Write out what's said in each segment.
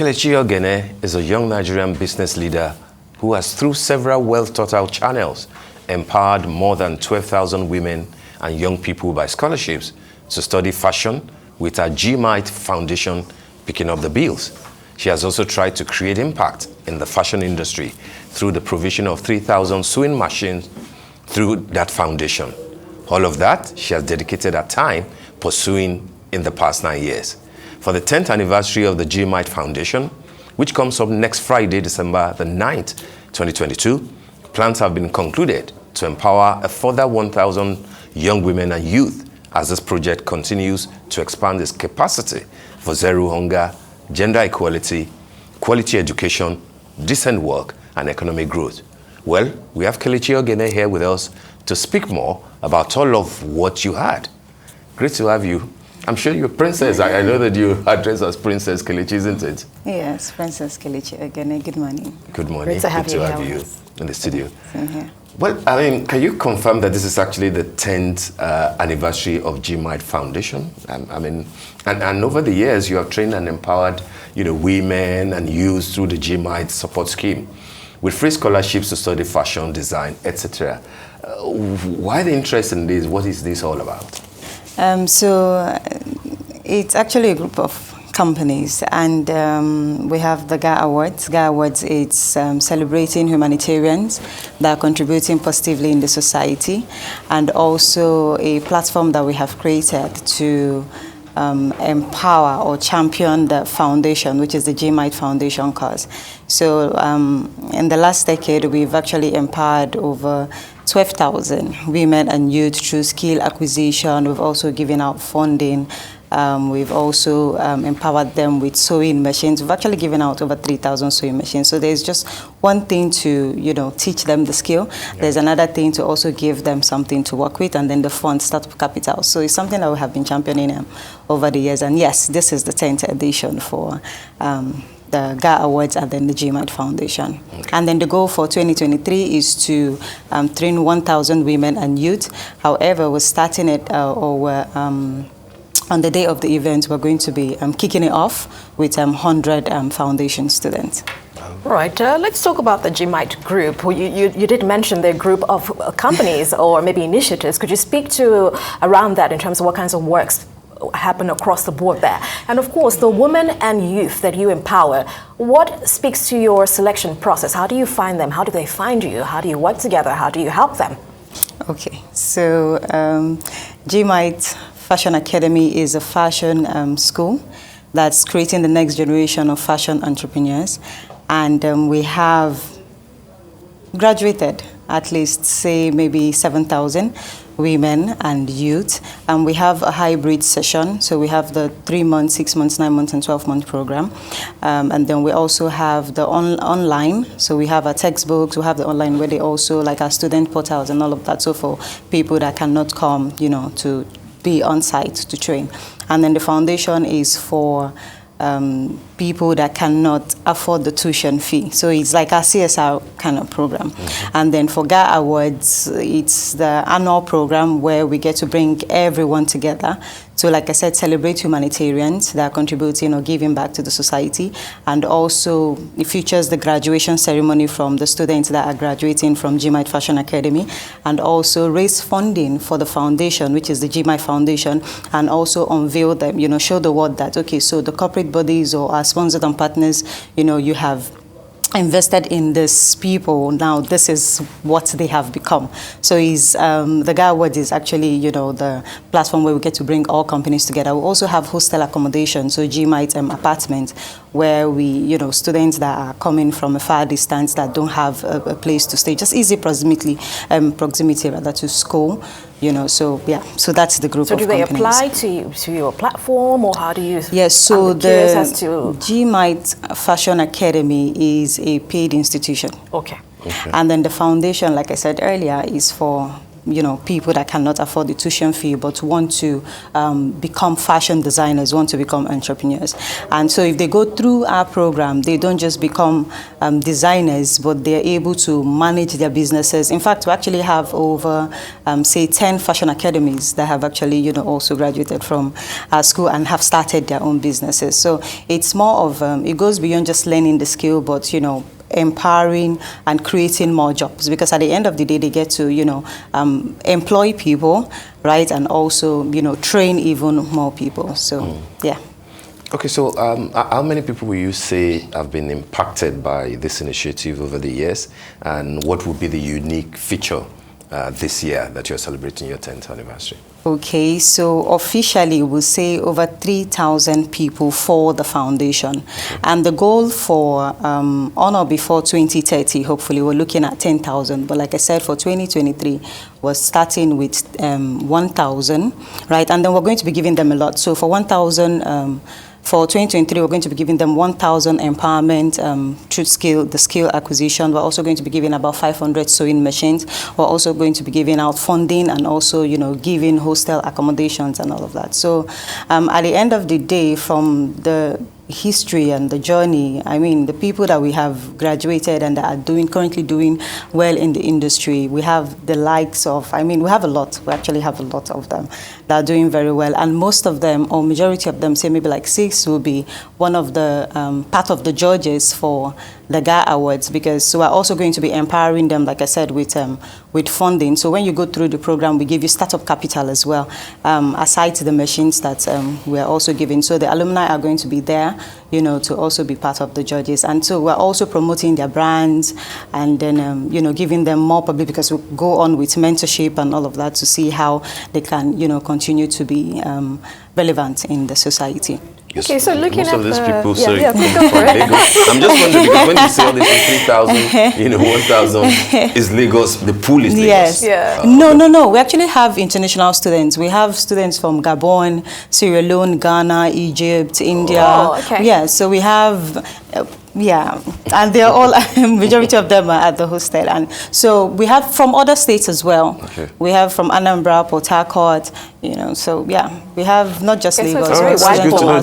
Kelechi Oghene is a young Nigerian business leader who has, through several well-thought-out channels, empowered more than 12,000 women and young people by scholarships to study fashion, with her GMIT Foundation picking up the bills. She has also tried to create impact in the fashion industry through the provision of 3,000 sewing machines through that foundation. All of that she has dedicated her time pursuing in the past 9 years. For the 10th anniversary of the GMIT Foundation, which comes up next Friday, December the 9th, 2022, plans have been concluded to empower a further 1,000 young women and youth as this project continues to expand its capacity for zero hunger, gender equality, quality education, decent work, and economic growth. Well, we have Kelechi Oghene here with us to speak more about all of what you had. Great to have you. I'm sure you're Princess. I know that you address as Princess Kelechi, isn't it? Yes, Princess Kelechi Oghene. Good morning. Good morning. Great to have you in the studio. Same here. Well, I mean, can you confirm that this is actually the 10th anniversary of GMIT Foundation? I mean, and over the years, you have trained and empowered, women and youth through the GMIT support scheme, with free scholarships to study fashion, design, etc. Why the interest in this? What is this all about? It's actually a group of companies, and we have the GA Awards. GA Awards, it's celebrating humanitarians that are contributing positively in the society, and also a platform that we have created to empower or champion the foundation, which is the GMIT Foundation cause. So in the last decade, we've actually empowered over 12,000 women and youth through skill acquisition. We've also given out funding. We've also empowered them with sewing machines. We've actually given out over 3,000 sewing machines. So there's just one thing to, teach them the skill. Yeah. There's another thing to also give them something to work with, and then the fund startup capital. So it's something that we have been championing over the years. And yes, this is the 10th edition for the GA Awards and then the GMIT Foundation. Okay. And then the goal for 2023 is to train 1,000 women and youth. However, we're starting it, on the day of the event, we're going to be kicking it off with 100 foundation students. Right. Let's talk about the GMIT group. You did mention the group of companies or maybe initiatives. Could you speak to around that in terms of what kinds of works happen across the board there? And of course, the women and youth that you empower, what speaks to your selection process? How do you find them? How do they find you? How do you work together? How do you help them? Okay, so GMIT Fashion Academy is a fashion school that's creating the next generation of fashion entrepreneurs. And we have graduated at least, say, maybe 7,000 women and youth. And we have a hybrid session. So we have the 3 months, 6 months, 9 months, and 12-month program. And then we also have the online. So we have our textbooks, we have the online where they also, like our student portals and all of that. So for people that cannot come, to be on site to train. And then the foundation is for people that cannot afford the tuition fee. So it's like a CSR kind of program. Mm-hmm. And then for GA Awards, it's the annual program where we get to bring everyone together. So like I said, celebrate humanitarians that are contributing or giving back to the society. And also it features the graduation ceremony from the students that are graduating from GMIT Fashion Academy, and also raise funding for the foundation, which is the GMIT Foundation, and also unveil them, show the world that, okay, so the corporate bodies or our sponsors and partners, you have invested in these people. Now this is what they have become. So the GA Award is actually, the platform where we get to bring all companies together. We also have hostel accommodation, so GMIT apartments, where we, students that are coming from a far distance that don't have a place to stay, just easy proximity to school. So yeah, so that's the group of companies. So do they apply to your platform, or how do you? Yes, so the GMIT Fashion Academy is a paid institution. Okay. And then the foundation, like I said earlier, is for people that cannot afford the tuition fee but want to become fashion designers, want to become entrepreneurs. And so if they go through our program, they don't just become designers, but they're able to manage their businesses. In fact, we actually have over, say, 10 fashion academies that have actually, also graduated from our school and have started their own businesses. So it's more of, it goes beyond just learning the skill, but, empowering and creating more jobs, because at the end of the day, they get to, employ people, right? And also, train even more people. So, yeah. Okay, so how many people will you say have been impacted by this initiative over the years? And what would be the unique feature this year that you're celebrating your 10th anniversary? Okay, so officially we'll say over 3,000 people for the foundation. Okay. And the goal for on or before 2030, hopefully we're looking at 10,000. But like I said, for 2023, we're starting with 1,000, right? And then we're going to be giving them a lot. So for 1,000, for 2023, we're going to be giving them 1,000 empowerment through the skill acquisition. We're also going to be giving about 500 sewing machines. We're also going to be giving out funding and also, giving hostel accommodations and all of that. So at the end of the day, from the history and the journey, I mean, the people that we have graduated and that are currently doing well in the industry, we have the likes of, we have a lot. We actually have a lot of them that are doing very well. And most of them, or majority of them, say maybe like 6, will be one of the part of the judges for the GA Awards, because we're also going to be empowering them, like I said, with funding. So when you go through the program, we give you startup capital as well, aside to the machines that we are also giving. So the alumni are going to be there, to also be part of the judges. And so we're also promoting their brands and then, giving them more public, because we go on with mentorship and all of that to see how they can, continue to be relevant in the society. Yes. Okay, so looking most at of these people, go sorry, for it. Lagos. I'm just wondering, because when you say all this 3,000, 1,000 is Lagos, the pool is Lagos. Yes. Yeah. No. We actually have international students. We have students from Gabon, Sierra Leone, Ghana, Egypt, India. Oh, okay. Yeah, so we have... yeah, and they're all, majority of them are at the hostel. And so we have from other states as well. Okay. We have from Anambra, Port Harcourt, so yeah, we have not just Lagos. So it's very wide.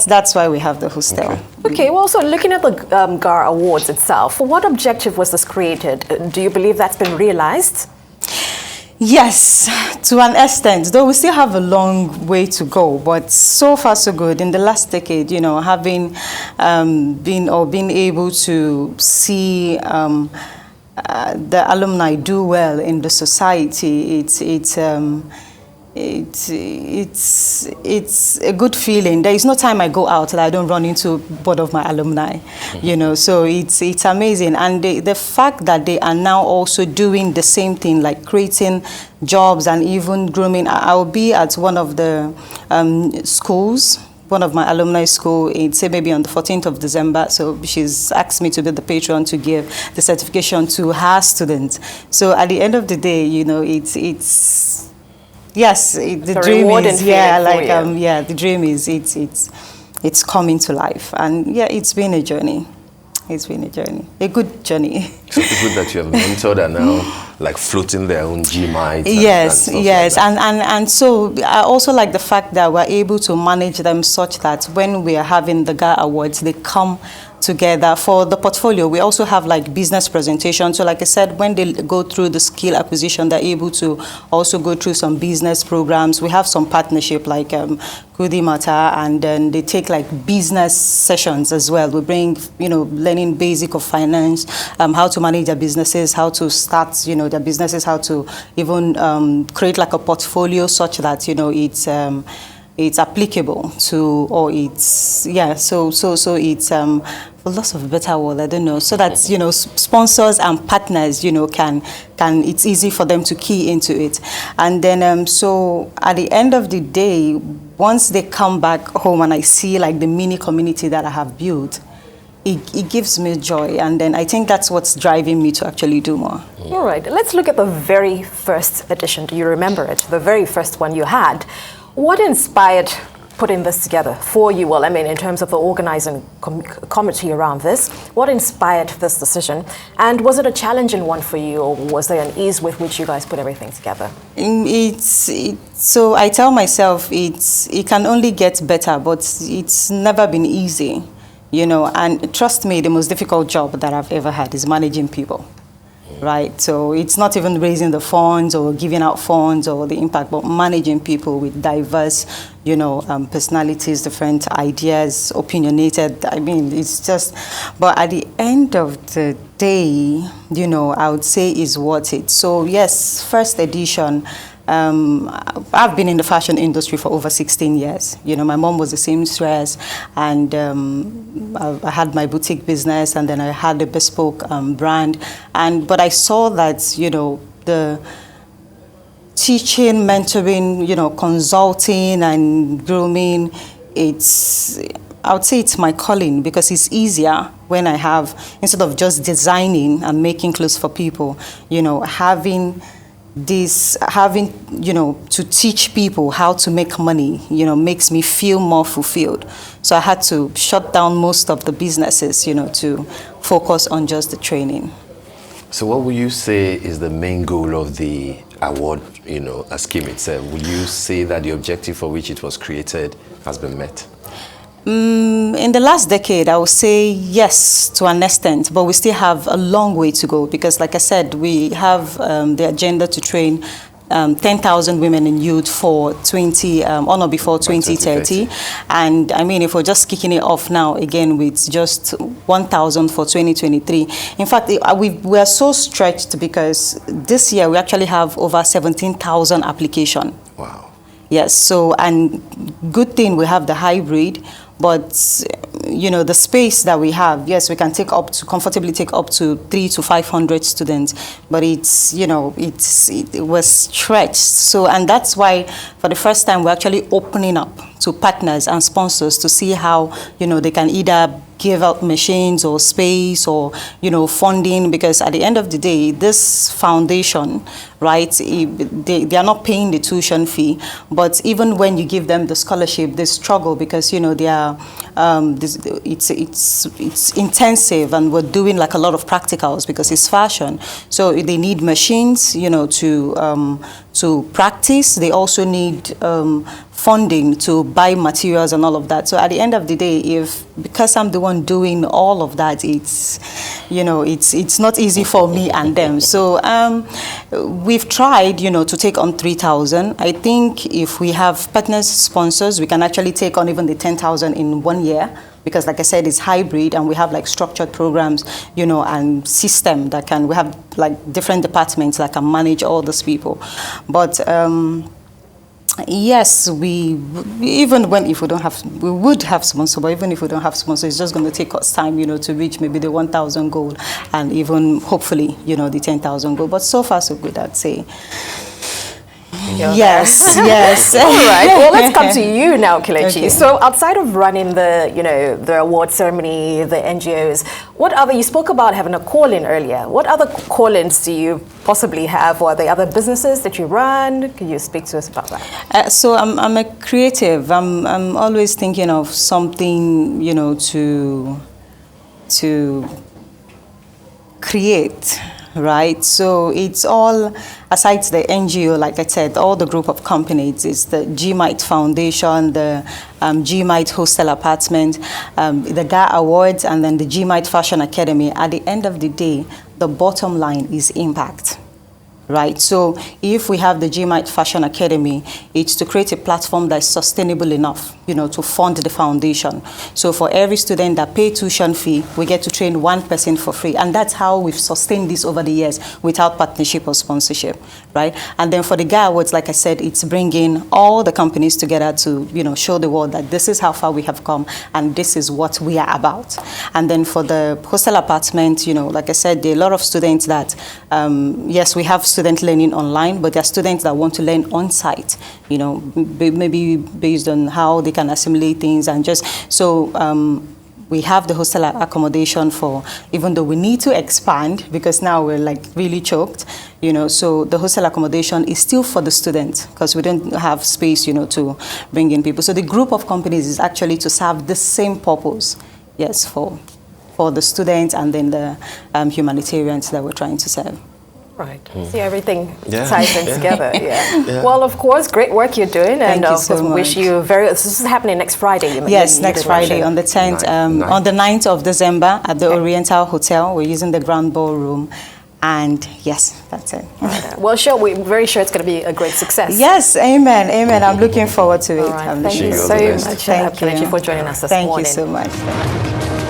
That's why we have the hostel. Okay, well, so looking at the GAR Awards itself, for what objective was this created? Do you believe that's been realized? Yes, to an extent, though we still have a long way to go, but so far so good. In the last decade, having been able to see the alumni do well in the society, it's a good feeling. There is no time I go out that I don't run into both of my alumni, so it's amazing. And the fact that they are now also doing the same thing, like creating jobs and even grooming. I'll be at one of the schools, one of my alumni school, it's maybe on the 14th of December. So she's asked me to be the patron to give the certification to her students. So at the end of the day, it's yes, the dream is, the dream is, it's coming to life. And yeah, it's been a journey. It's been a journey, a good journey. So people that you have mentored are now like floating their own GMIs. Yes. And so I also like the fact that we're able to manage them such that when we are having the GA Awards, they come together. For the portfolio, we also have like business presentations. So like I said, when they go through the skill acquisition, they're able to also go through some business programs. We have some partnership like Goody Mata, and then they take like business sessions as well. We bring, learning basic of finance, how to manage their businesses, how to start, their businesses, how to even create like a portfolio such that, it's applicable to, or it's, so it's, for loss of a better word, I don't know, so that, sponsors and partners, can, it's easy for them to key into it. And then, so at the end of the day, once they come back home and I see like the mini community that I have built, it gives me joy. And then I think that's what's driving me to actually do more. All right, let's look at the very first edition. Do you remember it? The very first one you had. What inspired putting this together for you all? I mean, in terms of the organizing committee around this, what inspired this decision? And was it a challenging one for you, or was there an ease with which you guys put everything together? So I tell myself it can only get better, but it's never been easy, you know. And trust me, the most difficult job that I've ever had is managing people. Right, so it's not even raising the funds or giving out funds or the impact, but managing people with diverse, you know, personalities, different ideas, opinionated. I mean, it's just, but at the end of the day, you know, I would say is worth it. So yes, first edition, I've been in the fashion industry for over 16 years. You know, my mom was a seamstress, and I had my boutique business, and then I had a bespoke brand. But I saw that, you know, the teaching, mentoring, you know, consulting and grooming, I would say it's my calling, because it's easier when I have, instead of just designing and making clothes for people, you know, having, you know, to teach people how to make money, you know, makes me feel more fulfilled. So I had to shut down most of the businesses, you know, to focus on just the training. So what would you say is the main goal of the award, you know, scheme itself? Would you say that the objective for which it was created has been met? In the last decade, I would say yes, to an extent, but we still have a long way to go, because like I said, we have the agenda to train 10,000 women in youth for on or before 2030. And I mean, if we're just kicking it off now again with just 1,000 for 2023. In fact, we are so stretched because this year we actually have over 17,000 applications. Wow. Yes, so, and good thing we have the hybrid, but you know, the space that we have, yes, we can comfortably take up to 300 to 500 students, but it's, you know, it was stretched. So, and that's why for the first time we're actually opening up to partners and sponsors to see how, you know, they can either give out machines or space or, you know, funding, because at the end of the day, this foundation, right, they are not paying the tuition fee, but even when you give them the scholarship, they struggle because, you know, they are, it's intensive, and we're doing like a lot of practicals because it's fashion. So they need machines, you know, to practice. They also need funding to buy materials and all of that. So at the end of the day, because I'm the one doing all of that, it's, you know, it's not easy for me and them. So we've tried, you know, to take on 3,000. I think if we have partners, sponsors, we can actually take on even the 10,000 in 1 year. Because like I said, it's hybrid, and we have like structured programs, you know, and system that we have like different departments that can manage all these people. But yes, we would have sponsors, but even if we don't have sponsors, it's just going to take us time, you know, to reach maybe the 1,000 goal, and even hopefully, you know, the 10,000 goal. But so far so good, I'd say. Yes, yes. All right. Well, let's come to you now, Kelechi. Okay. So, outside of running the award ceremony, the NGOs, what other? You spoke about having a call-in earlier. What other call-ins do you possibly have, or are there other businesses that you run? Can you speak to us about that? So, I'm a creative. I'm always thinking of something, you know, to create. Right, so it's all, aside the NGO, like I said, all the group of companies. It's the GMITE Foundation, the GMITE Hostel Apartment, the GA Awards, and then the GMITE Fashion Academy. At the end of the day, the bottom line is impact. Right, so if we have the GMITE Fashion Academy, it's to create a platform that's sustainable enough, you know, to fund the foundation. So for every student that pay tuition fee, we get to train one person for free. And that's how we've sustained this over the years without partnership or sponsorship, right? And then for the GA Awards, like I said, it's bringing all the companies together to, you know, show the world that this is how far we have come and this is what we are about. And then for the hostel apartment, you know, like I said, there are a lot of students that, yes, we have student learning online, but there are students that want to learn on site, you know, maybe based on how they can assimilate things, and just so We have the hostel accommodation for, even though we need to expand because now we're like really choked, you know, so the hostel accommodation is still for the students because we don't have space, you know, to bring in people. So the group of companies is actually to serve the same purpose, yes, for the students and then the humanitarians that we're trying to serve. Right. See, everything ties in together. Yeah. Well, of course, great work you're doing, and Thank you so much. wish you this is happening next Friday. Yes, next Friday on the 10th, on the 9th of December at the Oriental Hotel. We're using the Grand Ballroom. And yes, that's it. Well, sure, we're very sure it's going to be a great success. Yes, amen, amen. I'm looking forward to it. All right. Thank you so much, Thank Kelechi, you for joining us this morning. Thank you so much.